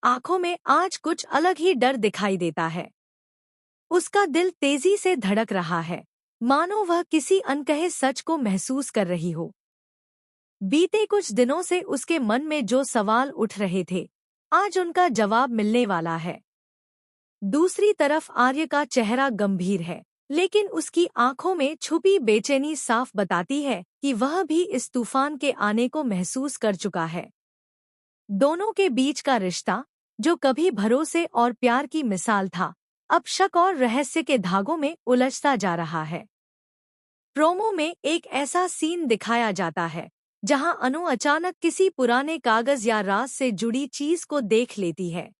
आंखों में आज कुछ अलग ही डर दिखाई देता है। उसका दिल तेजी से धड़क रहा है, मानो वह किसी अनकहे सच को महसूस कर रही हो। बीते कुछ दिनों से उसके मन में जो सवाल उठ रहे थे, आज उनका जवाब मिलने वाला है। दूसरी तरफ आर्य का चेहरा गंभीर है, लेकिन उसकी आंखों में छुपी बेचैनी साफ बताती है कि वह भी इस तूफान के आने को महसूस कर चुका है। दोनों के बीच का रिश्ता, जो कभी भरोसे और प्यार की मिसाल था, अब शक और रहस्य के धागों में उलझता जा रहा है। प्रोमो में एक ऐसा सीन दिखाया जाता है जहां अनु अचानक किसी पुराने कागज या राज से जुड़ी चीज को देख लेती है।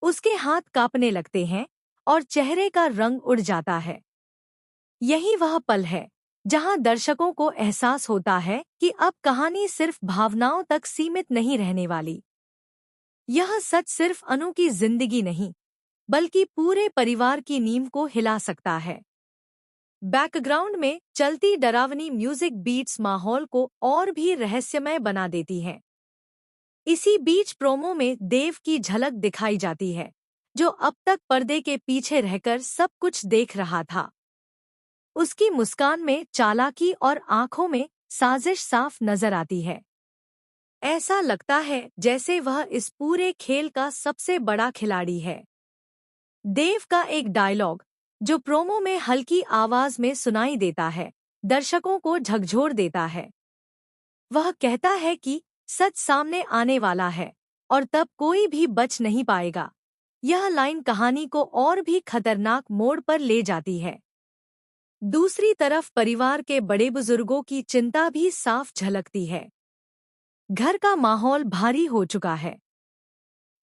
उसके हाथ कांपने लगते हैं और चेहरे का रंग उड़ जाता है। यही वह पल है जहां दर्शकों को एहसास होता है कि अब कहानी सिर्फ भावनाओं तक सीमित नहीं रहने वाली। यह सच सिर्फ अनु की जिंदगी नहीं, बल्कि पूरे परिवार की नींव को हिला सकता है। बैकग्राउंड में चलती डरावनी म्यूजिक बीट्स माहौल को और भी रहस्यमय बना देती हैं। इसी बीच प्रोमो में देव की झलक दिखाई जाती है, जो अब तक पर्दे के पीछे रहकर सब कुछ देख रहा था। उसकी मुस्कान में चालाकी और आंखों में साजिश साफ नजर आती है। ऐसा लगता है जैसे वह इस पूरे खेल का सबसे बड़ा खिलाड़ी है। देव का एक डायलॉग, जो प्रोमो में हल्की आवाज में सुनाई देता है, दर्शकों को झकझोर देता है। वह कहता है कि सच सामने आने वाला है और तब कोई भी बच नहीं पाएगा। यह लाइन कहानी को और भी खतरनाक मोड़ पर ले जाती है। दूसरी तरफ परिवार के बड़े बुजुर्गों की चिंता भी साफ झलकती है। घर का माहौल भारी हो चुका है।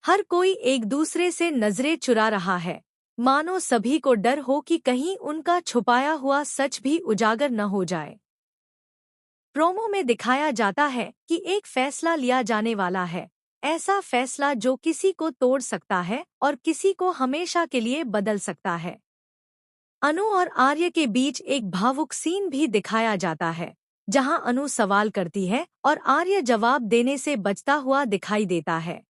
हर कोई एक दूसरे से नजरें चुरा रहा है, मानो सभी को डर हो कि कहीं उनका छुपाया हुआ सच भी उजागर न हो जाए। प्रोमो में दिखाया जाता है कि एक फैसला लिया जाने वाला है, ऐसा फैसला जो किसी को तोड़ सकता है और किसी को हमेशा के लिए बदल सकता है। अनु और आर्य के बीच एक भावुक सीन भी दिखाया जाता है, जहां अनु सवाल करती है और आर्य जवाब देने से बचता हुआ दिखाई देता है।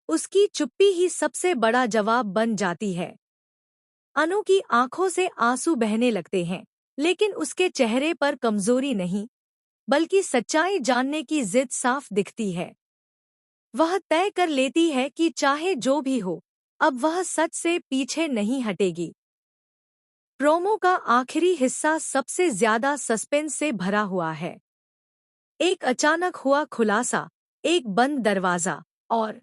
उसकी चुप्पी ही सबसे बड़ा जवाब बन जाती है। अनु की आंखों से आंसू बहने लगते हैं, लेकिन उसके चेहरे पर कमजोरी नहीं, बल्कि सच्चाई जानने की जिद साफ दिखती है। वह तय कर लेती है कि चाहे जो भी हो, अब वह सच से पीछे नहीं हटेगी। प्रोमो का आखिरी हिस्सा सबसे ज्यादा सस्पेंस से भरा हुआ है। एक अचानक हुआ खुलासा, एक बंद दरवाजा और